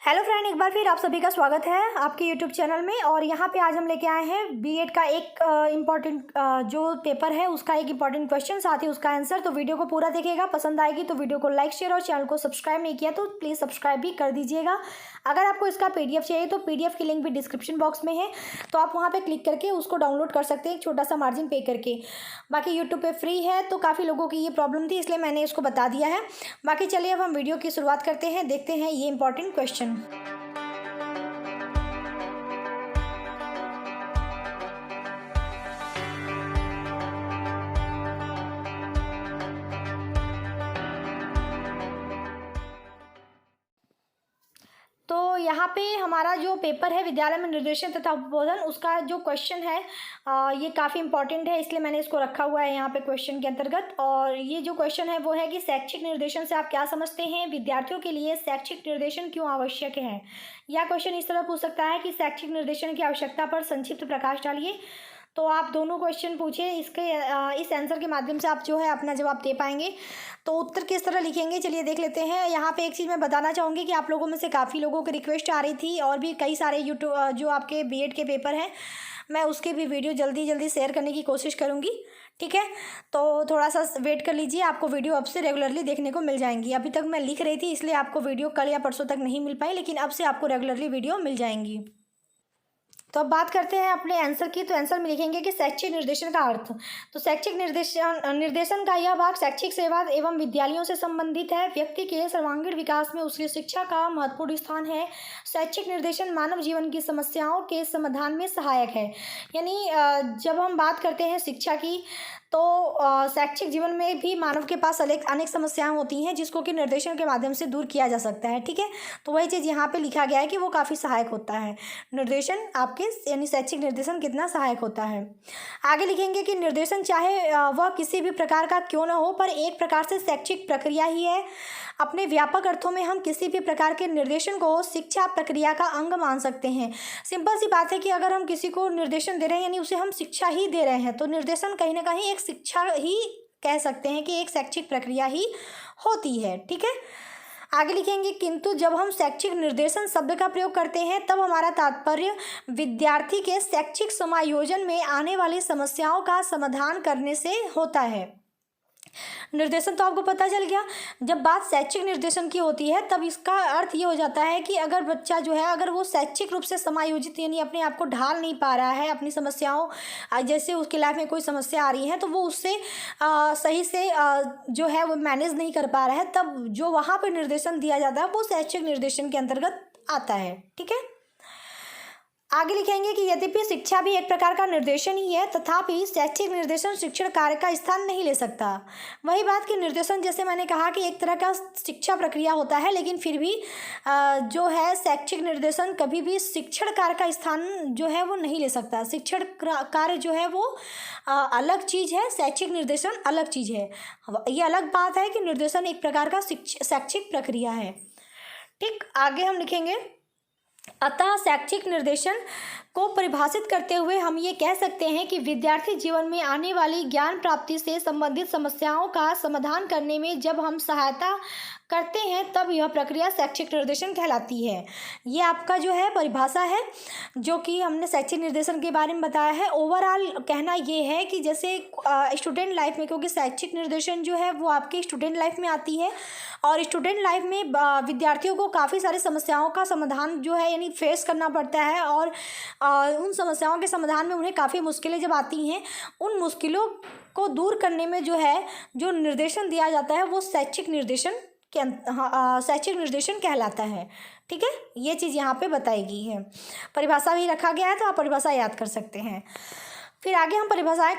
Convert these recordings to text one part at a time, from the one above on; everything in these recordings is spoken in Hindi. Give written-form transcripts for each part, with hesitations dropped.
हेलो फ्रेंड, एक बार फिर आप सभी का स्वागत है आपके यूट्यूब चैनल में। और यहाँ पे आज हम लेके आए हैं बीएड का एक इम्पॉर्टेंट जो पेपर है उसका एक इम्पॉर्टेंट क्वेश्चन, साथ ही उसका आंसर। तो वीडियो को पूरा देखिएगा, पसंद आएगी तो वीडियो को लाइक शेयर और चैनल को सब्सक्राइब नहीं किया तो प्लीज़ सब्सक्राइब भी कर दीजिएगा। अगर आपको इसका पीडीएफ चाहिए तो पीडीएफ की लिंक भी डिस्क्रिप्शन बॉक्स में है, तो आप वहाँ पर क्लिक करके उसको डाउनलोड कर सकते हैं एक छोटा सा मार्जिन पे करके। बाकी यूट्यूब पर फ्री है, तो काफ़ी लोगों की ये प्रॉब्लम थी इसलिए मैंने इसको बता दिया है। बाकी चलिए अब हम वीडियो की शुरुआत करते हैं, देखते हैं ये इंपॉर्टेंट क्वेश्चन। तो यहाँ पे हमारा जो पेपर है विद्यालय में निर्देशन तथा उद्बोधन, उसका जो क्वेश्चन है ये काफ़ी इंपॉर्टेंट है, इसलिए मैंने इसको रखा हुआ है यहाँ पे क्वेश्चन के अंतर्गत। और ये जो क्वेश्चन है वो है कि शैक्षिक निर्देशन से आप क्या समझते हैं, विद्यार्थियों के लिए शैक्षिक निर्देशन क्यों आवश्यक है। यह क्वेश्चन इस तरह पूछ सकता है कि शैक्षिक निर्देशन की आवश्यकता पर संक्षिप्त प्रकाश डालिए। तो आप दोनों क्वेश्चन पूछिए, इसके इस आंसर के माध्यम से आप जो है अपना जवाब दे पाएंगे। तो उत्तर किस तरह लिखेंगे चलिए देख लेते हैं। यहाँ पे एक चीज़ मैं बताना चाहूँगी कि आप लोगों में से काफ़ी लोगों की रिक्वेस्ट आ रही थी, और भी कई सारे यूट्यूब जो आपके बीएड के पेपर हैं, मैं उसके भी वीडियो जल्दी जल्दी शेयर करने की कोशिश करूँगी। ठीक है, तो थोड़ा सा वेट कर लीजिए, आपको वीडियो अब से रेगुलरली देखने को मिल जाएंगी। अभी तक मैं लिख रही थी इसलिए आपको वीडियो कल या परसों तक नहीं मिल पाई, लेकिन अब से आपको रेगुलरली वीडियो मिल जाएंगी। तो अब बात करते हैं अपने आंसर की। तो आंसर में लिखेंगे कि शैक्षिक निर्देशन का अर्थ। तो शैक्षिक निर्देशन का यह भाग शैक्षिक सेवा एवं विद्यालयों से संबंधित है। व्यक्ति के सर्वांगीण विकास में उसकी शिक्षा का महत्वपूर्ण स्थान है। शैक्षिक निर्देशन मानव जीवन की समस्याओं के समाधान में सहायक है। यानी जब हम बात करते हैं शिक्षा की, तो शैक्षिक जीवन में भी मानव के पास अनेक समस्याएं होती हैं जिसको कि निर्देशन के माध्यम से दूर किया जा सकता है। ठीक है, तो वही चीज़ यहाँ पे लिखा गया है कि वो काफ़ी सहायक होता है निर्देशन आपके, यानी शैक्षिक निर्देशन कितना सहायक होता है। आगे लिखेंगे कि निर्देशन चाहे वह किसी भी प्रकार का क्यों न हो, पर एक प्रकार से शैक्षिक प्रक्रिया ही है। अपने व्यापक अर्थों में हम किसी भी प्रकार के निर्देशन को शिक्षा प्रक्रिया का अंग मान सकते हैं। सिंपल सी बात है कि अगर हम किसी को निर्देशन दे रहे हैं यानी उसे हम शिक्षा ही दे रहे हैं, तो निर्देशन कहीं ना कहीं एक शिक्षा ही कह सकते हैं कि एक शैक्षिक प्रक्रिया ही होती है। ठीक है, आगे लिखेंगे किंतु जब हम शैक्षिक निर्देशन शब्द का प्रयोग करते हैं तब हमारा तात्पर्य विद्यार्थी के शैक्षिक समायोजन में आने वाली समस्याओं का समाधान करने से होता है। निर्देशन तो आपको पता चल गया। जब बात शैक्षिक निर्देशन की होती है तब इसका अर्थ ये हो जाता है कि अगर बच्चा जो है, अगर वो शैक्षिक रूप से समायोजित यानी अपने आप को ढाल नहीं पा रहा है अपनी समस्याओं, जैसे उसकी लाइफ में कोई समस्या आ रही है तो वो उससे सही से जो है वो मैनेज नहीं कर पा रहा है, तब जो वहाँ पर निर्देशन दिया जाता है वो शैक्षिक निर्देशन के अंतर्गत आता है। ठीक है, आगे लिखेंगे कि यद्यपि शिक्षा भी एक प्रकार का निर्देशन ही है, तथापि शैक्षिक निर्देशन शिक्षण कार्य का स्थान नहीं ले सकता। वही बात कि निर्देशन, जैसे मैंने कहा कि एक तरह का शिक्षा प्रक्रिया होता है, लेकिन फिर भी जो है शैक्षिक निर्देशन कभी भी शिक्षण कार्य का स्थान जो है वो नहीं ले सकता। शिक्षण कार्य जो है वो अलग चीज़ है, शैक्षिक निर्देशन अलग चीज़ है। ये अलग बात है कि निर्देशन एक प्रकार का शैक्षिक प्रक्रिया है। ठीक, आगे हम लिखेंगे अतः शैक्षिक निर्देशन को परिभाषित करते हुए हम ये कह सकते हैं कि विद्यार्थी जीवन में आने वाली ज्ञान प्राप्ति से संबंधित समस्याओं का समाधान करने में जब हम सहायता करते हैं तब यह प्रक्रिया शैक्षिक निर्देशन कहलाती है। ये आपका जो है परिभाषा है जो कि हमने शैक्षिक निर्देशन के बारे में बताया है। ओवरऑल कहना ये है कि जैसे स्टूडेंट लाइफ में, क्योंकि शैक्षिक निर्देशन जो है वो आपकी स्टूडेंट लाइफ में आती है, और स्टूडेंट लाइफ में विद्यार्थियों को काफ़ी सारी समस्याओं का समाधान जो है यानी फेस करना पड़ता है, और उन समस्याओं के समाधान में उन्हें काफ़ी मुश्किलें जब आती हैं, उन मुश्किलों को दूर करने में जो है जो निर्देशन दिया जाता है वो शैक्षिक निर्देशन शैक्षिक निर्देशन कहलाता है। ठीक है, ये चीज़ यहाँ पे बताई गई है। परिभाषा भी रखा गया है तो आप परिभाषा याद कर सकते हैं। फिर आगे हम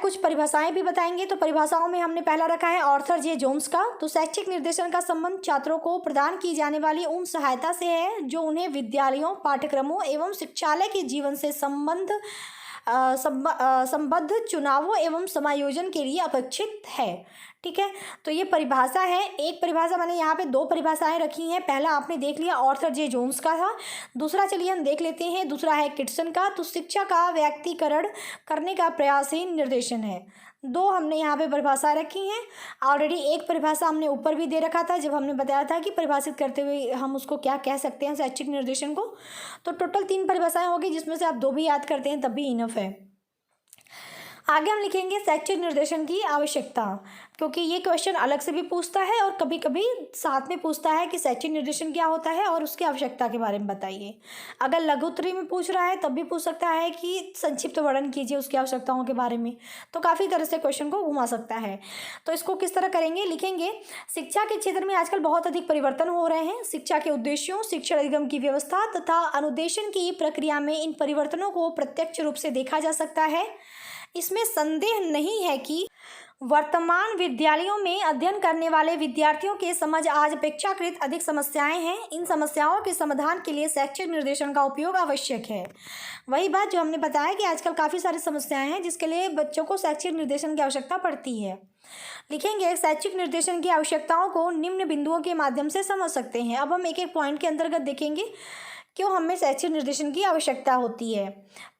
कुछ परिभाषाएं भी बताएंगे। तो परिभाषाओं में हमने पहला रखा है आर्थर जे जोन्स का। तो शैक्षिक निर्देशन का संबंध छात्रों को प्रदान की जाने वाली उन सहायता से है जो उन्हें विद्यालयों, पाठ्यक्रमों एवं शिक्षालय के जीवन से संबद्ध चुनावों एवं समायोजन के लिए अपेक्षित है। ठीक है, तो ये परिभाषा है। एक परिभाषा मैंने यहाँ पे 2 परिभाषाएं रखी हैं। पहला आपने देख लिया ऑर्थर जे जोन्स का था। दूसरा चलिए हम देख लेते हैं, दूसरा है किटसन का। तो शिक्षा का व्यक्तिकरण करने का प्रयासहीन निर्देशन है। 2 हमने यहाँ पे परिभाषा रखी हैं। ऑलरेडी एक परिभाषा हमने ऊपर भी दे रखा था जब हमने बताया था कि परिभाषित करते हुए हम उसको क्या कह सकते हैं शैक्षिक निर्देशन को। तो टोटल 3 परिभाषाएं होगी, जिसमें से आप 2 भी याद करते हैं तब भी इनफ है। आगे हम लिखेंगे शैक्षिक निर्देशन की आवश्यकता, क्योंकि ये क्वेश्चन अलग से भी पूछता है और कभी कभी साथ में पूछता है कि शैक्षिक निर्देशन क्या होता है और उसकी आवश्यकता के बारे में बताइए। अगर लघु उत्तरी में पूछ रहा है तब भी पूछ सकता है कि संक्षिप्त वर्णन कीजिए उसकी आवश्यकताओं के बारे में। तो काफ़ी तरह से क्वेश्चन को घुमा सकता है। तो इसको किस तरह करेंगे, लिखेंगे शिक्षा के क्षेत्र में आजकल बहुत अधिक परिवर्तन हो रहे हैं। शिक्षा के उद्देश्यों, शिक्षण अधिगम की व्यवस्था तथा अनुदेशन की प्रक्रिया में इन परिवर्तनों को प्रत्यक्ष रूप से देखा जा सकता है। इसमें संदेह नहीं है कि वर्तमान विद्यालयों में अध्ययन करने वाले विद्यार्थियों के समझ आज अपेक्षाकृत अधिक समस्याएं हैं। इन समस्याओं के समाधान के लिए शैक्षिक निर्देशन का उपयोग आवश्यक है। वही बात जो हमने बताया कि आजकल काफ़ी सारी समस्याएं हैं जिसके लिए बच्चों को शैक्षिक निर्देशन की आवश्यकता पड़ती है। लिखेंगे शैक्षिक निर्देशन की आवश्यकताओं को निम्न बिंदुओं के माध्यम से समझ सकते हैं। अब हम एक एक पॉइंट के अंतर्गत देखेंगे क्यों हमें शैक्षिक निर्देशन की आवश्यकता होती है।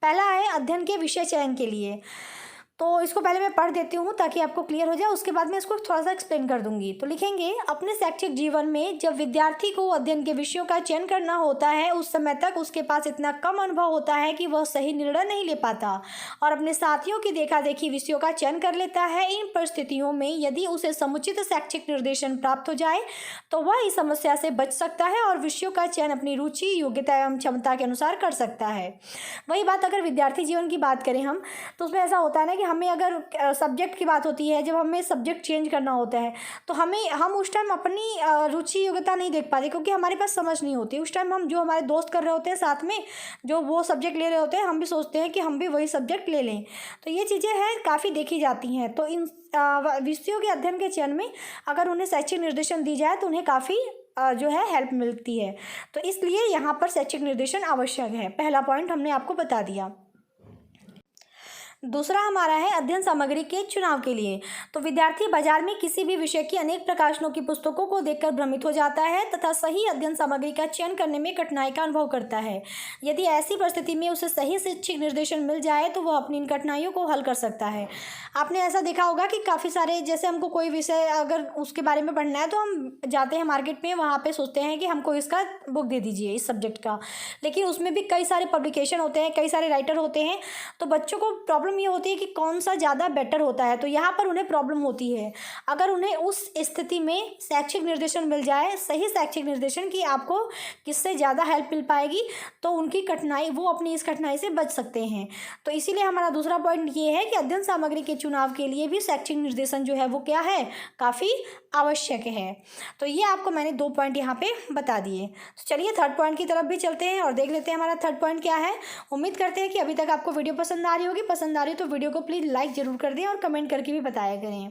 पहला है अध्ययन के विषय चयन के लिए। तो इसको पहले मैं पढ़ देती हूँ ताकि आपको क्लियर हो जाए, उसके बाद मैं इसको थोड़ा सा एक्सप्लेन कर दूंगी। तो लिखेंगे अपने शैक्षिक जीवन में जब विद्यार्थी को अध्ययन के विषयों का चयन करना होता है उस समय तक उसके पास इतना कम अनुभव होता है कि वह सही निर्णय नहीं ले पाता और अपने साथियों की देखा देखी विषयों का चयन कर लेता है। इन परिस्थितियों में यदि उसे समुचित शैक्षिक निर्देशन प्राप्त हो जाए तो वह इस समस्या से बच सकता है और विषयों का चयन अपनी रुचि, योग्यता एवं क्षमता के अनुसार कर सकता है। वही बात अगर विद्यार्थी जीवन की बात करें हम, तो उसमें ऐसा होता है ना कि हमें अगर सब्जेक्ट की बात होती है, जब हमें सब्जेक्ट चेंज करना होता है तो हम उस टाइम अपनी रुचि योग्यता नहीं देख पाते क्योंकि हमारे पास समझ नहीं होती। उस टाइम हम जो हमारे दोस्त कर रहे होते हैं साथ में, जो वो सब्जेक्ट ले रहे होते हैं, हम भी सोचते हैं कि हम भी वही सब्जेक्ट ले लें। तो ये चीज़ें हैं काफ़ी देखी जाती हैं। तो इन विषयों के अध्ययन के चयन में अगर उन्हें शैक्षिक निर्देशन दी जाए तो उन्हें काफ़ी जो है हेल्प मिलती है। तो इसलिए यहाँ पर शैक्षिक निर्देशन आवश्यक है। पहला पॉइंट हमने आपको बता दिया। दूसरा हमारा है अध्ययन सामग्री के चुनाव के लिए। तो विद्यार्थी बाजार में किसी भी विषय की अनेक प्रकाशनों की पुस्तकों को देखकर भ्रमित हो जाता है तथा सही अध्ययन सामग्री का चयन करने में कठिनाई का अनुभव करता है। यदि ऐसी परिस्थिति में उसे सही शैक्षिक निर्देशन मिल जाए तो वह अपनी इन कठिनाइयों को हल कर सकता है। आपने ऐसा देखा होगा कि काफ़ी सारे, जैसे हमको कोई विषय अगर उसके बारे में पढ़ना है तो हम जाते हैं मार्केट में, वहाँ पे सोचते हैं कि हमको इसका बुक दे दीजिए इस सब्जेक्ट का, लेकिन उसमें भी कई सारे पब्लिकेशन होते हैं, कई सारे राइटर होते हैं। तो बच्चों को प्रॉब्लम ये होती है कि कौन सा ज़्यादा बेटर होता है। तो यहाँ पर उन्हें प्रॉब्लम होती है। अगर उन्हें उस स्थिति में शैक्षिक निर्देशन मिल जाए, सही शैक्षिक निर्देशन की आपको किससे ज़्यादा हेल्प मिल पाएगी, तो उनकी कठिनाई, वो अपनी इस कठिनाई से बच सकते हैं। तो इसीलिए हमारा दूसरा पॉइंट ये है कि अध्ययन सामग्री के चुनाव के लिए भी शैक्षिक निर्देशन जो है वो क्या है, काफ़ी आवश्यक है। तो ये आपको मैंने 2 पॉइंट यहाँ पे बता दिए। तो चलिए थर्ड पॉइंट की तरफ भी चलते हैं और देख लेते हैं हमारा थर्ड पॉइंट क्या है। उम्मीद करते हैं कि अभी तक आपको वीडियो पसंद आ रही होगी। पसंद आ रही तो वीडियो को प्लीज़ लाइक जरूर कर दें और कमेंट करके भी बताया करें।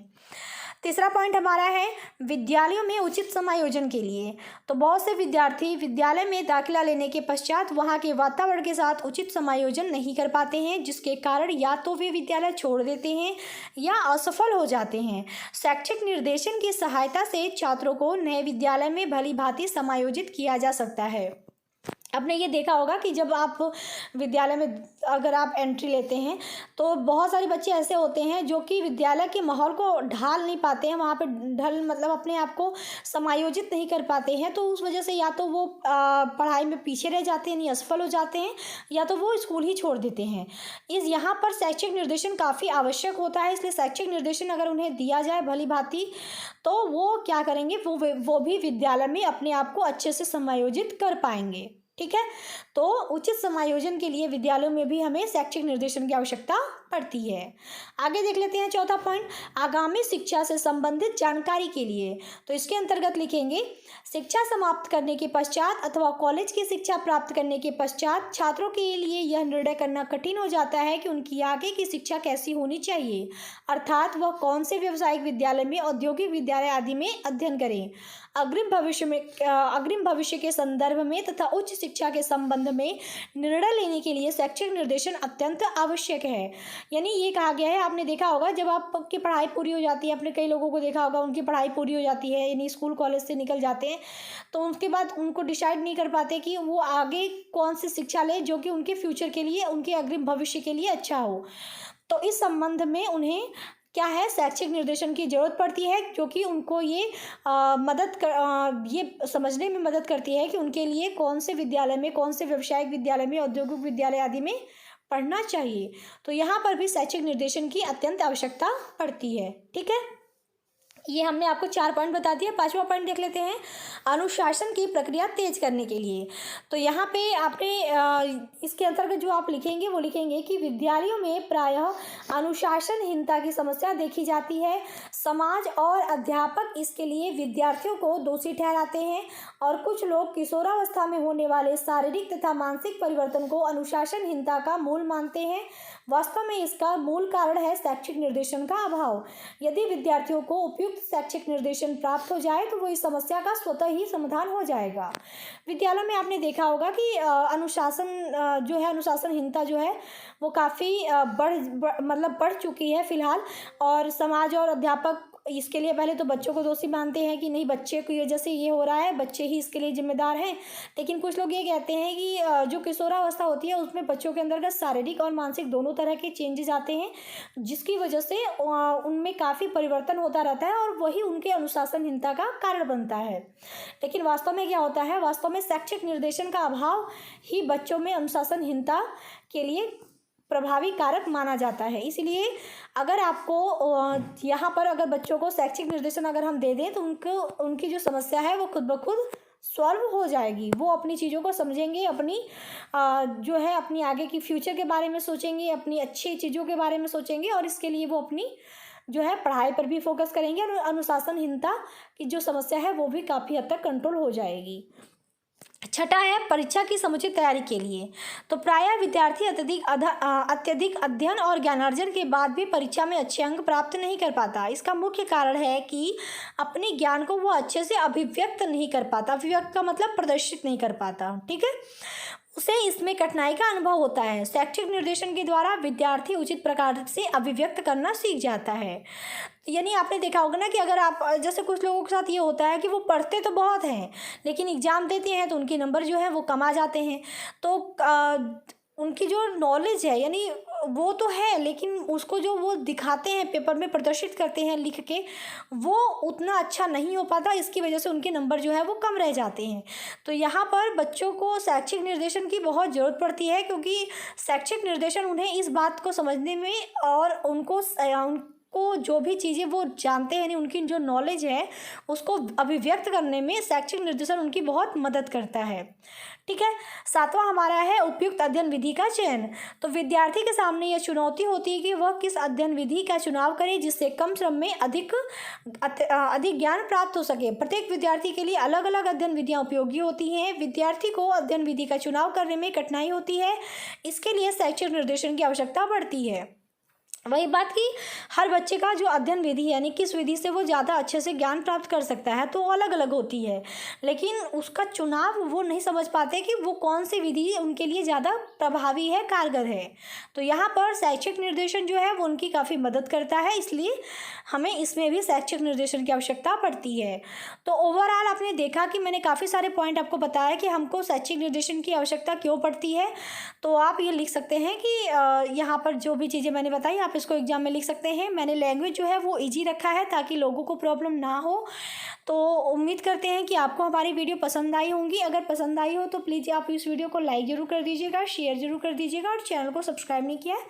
तीसरा पॉइंट हमारा है विद्यालयों में उचित समायोजन के लिए। तो बहुत से विद्यार्थी विद्यालय में दाखिला लेने के पश्चात वहाँ के वातावरण के साथ उचित समायोजन नहीं कर पाते हैं, जिसके कारण या तो वे विद्यालय छोड़ देते हैं या असफल हो जाते हैं। शैक्षिक निर्देशन की सहायता से छात्रों को नए विद्यालय में भली भांति समायोजित किया जा सकता है। आपने ये देखा होगा कि जब आप विद्यालय में अगर आप एंट्री लेते हैं तो बहुत सारे बच्चे ऐसे होते हैं जो कि विद्यालय के माहौल को ढाल नहीं पाते हैं, वहाँ पे मतलब अपने आप को समायोजित नहीं कर पाते हैं। तो उस वजह से या तो वो पढ़ाई में पीछे रह जाते हैं, यानी असफल हो जाते हैं, या तो वो स्कूल ही छोड़ देते हैं। यहाँ पर शैक्षिक निर्देशन काफ़ी आवश्यक होता है। इसलिए शैक्षिक निर्देशन अगर उन्हें दिया जाए भली भांति तो वो क्या करेंगे, वो भी विद्यालय में अपने आप को अच्छे से समायोजित कर पाएंगे। ठीक है, तो उचित समायोजन के लिए विद्यालयों में भी हमें शैक्षिक निर्देशन की आवश्यकता पड़ती है। आगे देख लेते हैं चौथा पॉइंट, आगामी शिक्षा से संबंधित जानकारी के लिए। तो इसके अंतर्गत लिखेंगे शिक्षा समाप्त करने के पश्चात अथवा कॉलेज की शिक्षा प्राप्त करने के पश्चात छात्रों के लिए यह निर्णय करना कठिन हो जाता है कि उनकी आगे की शिक्षा कैसी होनी चाहिए, अर्थात वह कौन से व्यावसायिक विद्यालय में, औद्योगिक विद्यालय आदि में अध्ययन करें। अग्रिम भविष्य के संदर्भ में तथा उच्च शिक्षा के संबंध में निर्णय लेने के लिए शैक्षिक निर्देशन अत्यंत आवश्यक है। यानी ये कहा गया है, आपने देखा होगा जब आपकी पढ़ाई पूरी हो जाती है, आपने कई लोगों को देखा होगा उनकी पढ़ाई पूरी हो जाती है, यानी स्कूल कॉलेज से निकल जाते हैं, तो उसके बाद उनको डिसाइड नहीं कर पाते कि वो आगे कौन सी शिक्षा ले जो कि उनके फ्यूचर के लिए, उनके अग्रिम भविष्य के लिए अच्छा हो। तो इस संबंध में उन्हें क्या है, शैक्षिक निर्देशन की ज़रूरत पड़ती है, क्योंकि उनको ये ये समझने में मदद करती है कि उनके लिए कौन से विद्यालय में, कौन से व्यावसायिक विद्यालय में, औद्योगिक विद्यालय आदि में पढ़ना चाहिए। तो यहाँ पर भी शैक्षिक निर्देशन की अत्यंत आवश्यकता पड़ती है। ठीक है, ये हमने आपको 4 पॉइंट बता दिया। 5वां पॉइंट देख लेते हैं, अनुशासन की प्रक्रिया तेज करने के लिए। तो यहाँ पे आपने इसके अंतर्गत जो आप लिखेंगे वो लिखेंगे कि विद्यालयों में प्रायः अनुशासनहीनता की समस्या देखी जाती है। समाज और अध्यापक इसके लिए विद्यार्थियों को दोषी ठहराते हैं और कुछ लोग किशोरावस्था में होने वाले शारीरिक तथा मानसिक परिवर्तन को अनुशासनहीनता का मूल मानते हैं। वास्तव में इसका मूल कारण है शैक्षिक निर्देशन का अभाव। यदि विद्यार्थियों को उपयुक्त शैक्षिक निर्देशन प्राप्त हो जाए तो वो इस समस्या का स्वतः ही समाधान हो जाएगा। विद्यालय में आपने देखा होगा कि अनुशासनहीनता जो है वो काफ़ी बढ़ चुकी है फिलहाल, और समाज और अध्यापक इसके लिए पहले तो बच्चों को दोषी मानते हैं कि नहीं, बच्चे की वजह से ये हो रहा है, बच्चे ही इसके लिए जिम्मेदार हैं। लेकिन कुछ लोग ये कहते हैं कि जो किशोरावस्था होती है उसमें बच्चों के अंदर शारीरिक और मानसिक दोनों तरह के चेंजेस आते हैं, जिसकी वजह से उनमें काफ़ी परिवर्तन होता रहता है और वही उनके अनुशासनहीनता का कारण बनता है। लेकिन वास्तव में क्या होता है, वास्तव में शैक्षिक निर्देशन का अभाव ही बच्चों में अनुशासनहीनता के लिए प्रभावी कारक माना जाता है। इसलिए अगर आपको यहाँ पर अगर बच्चों को शैक्षिक निर्देशन अगर हम दे दें तो उनकी जो समस्या है वो खुद ब खुद सॉल्व हो जाएगी। वो अपनी चीज़ों को समझेंगे, अपनी जो है अपनी आगे की फ्यूचर के बारे में सोचेंगे, अपनी अच्छी चीज़ों के बारे में सोचेंगे, और इसके लिए वो अपनी जो है पढ़ाई पर भी फोकस करेंगे और अनुशासनहीनता की जो समस्या है वो भी काफ़ी हद तक कंट्रोल हो जाएगी। 6 है परीक्षा की समुचित तैयारी के लिए। तो प्रायः विद्यार्थी अत्यधिक अध्ययन और ज्ञानार्जन के बाद भी परीक्षा में अच्छे अंक प्राप्त नहीं कर पाता। इसका मुख्य कारण है कि अपने ज्ञान को वो अच्छे से अभिव्यक्त नहीं कर पाता। अभिव्यक्त का मतलब प्रदर्शित नहीं कर पाता। ठीक है, उसे इसमें कठिनाई का अनुभव होता है। शैक्षिक निर्देशन के द्वारा विद्यार्थी उचित प्रकार से अभिव्यक्त करना सीख जाता है। यानी आपने देखा होगा ना कि अगर आप, जैसे कुछ लोगों के साथ ये होता है कि वो पढ़ते तो बहुत हैं लेकिन एग्ज़ाम देते हैं तो उनके नंबर जो है वो कम आ जाते हैं। तो उनकी जो नॉलेज है यानी वो तो है, लेकिन उसको जो वो दिखाते हैं, पेपर में प्रदर्शित करते हैं लिख के, वो उतना अच्छा नहीं हो पाता। इसकी वजह से उनके नंबर जो है वो कम रह जाते हैं। तो यहाँ पर बच्चों को शैक्षिक निर्देशन की बहुत ज़रूरत पड़ती है, क्योंकि शैक्षिक निर्देशन उन्हें इस बात को समझने में और उनको जो भी चीज़ें वो जानते हैं, उनकी जो नॉलेज है उसको अभिव्यक्त करने में शैक्षिक निर्देशन उनकी बहुत मदद करता है। ठीक है, 7वां हमारा है उपयुक्त अध्ययन विधि का चयन। तो विद्यार्थी के सामने यह चुनौती होती है कि वह किस अध्ययन विधि का चुनाव करे जिससे कम श्रम में अधिक ज्ञान प्राप्त हो सके। प्रत्येक विद्यार्थी के लिए अलग अलग अध्ययन विधियाँ उपयोगी होती हैं। विद्यार्थी को अध्ययन विधि का चुनाव करने में कठिनाई होती है, इसके लिए शैक्षिक निर्देशन की आवश्यकता पड़ती है। वही बात कि हर बच्चे का जो अध्ययन विधि है यानी किस विधि से वो ज़्यादा अच्छे से ज्ञान प्राप्त कर सकता है तो अलग अलग होती है, लेकिन उसका चुनाव वो नहीं समझ पाते कि वो कौन सी विधि उनके लिए ज़्यादा प्रभावी है, कारगर है। तो यहाँ पर शैक्षिक निर्देशन जो है वो उनकी काफ़ी मदद करता है, इसलिए हमें इसमें भी शैक्षिक निर्देशन की आवश्यकता पड़ती है। तो ओवरऑल आपने देखा कि मैंने काफ़ी सारे पॉइंट आपको बताया कि हमको शैक्षिक निर्देशन की आवश्यकता क्यों पड़ती है। तो आप ये लिख सकते हैं कि यहाँ पर जो भी चीज़ें मैंने बताई आप इसको एग्जाम में लिख सकते हैं। मैंने लैंग्वेज जो है वो इजी रखा है ताकि लोगों को प्रॉब्लम ना हो। तो उम्मीद करते हैं कि आपको हमारी वीडियो पसंद आई होंगी। अगर पसंद आई हो तो प्लीज़ आप इस वीडियो को लाइक ज़रूर कर दीजिएगा, शेयर ज़रूर कर दीजिएगा, और चैनल को सब्सक्राइब नहीं किया है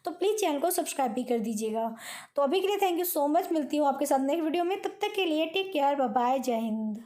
तो प्लीज़ चैनल को सब्सक्राइब भी कर दीजिएगा। तो अभी के लिए थैंक यू सो मच। मिलती हूँ आपके साथ नेक्स्ट वीडियो में, तब तक के लिए टेक केयर, बाय बाय, जय हिंद।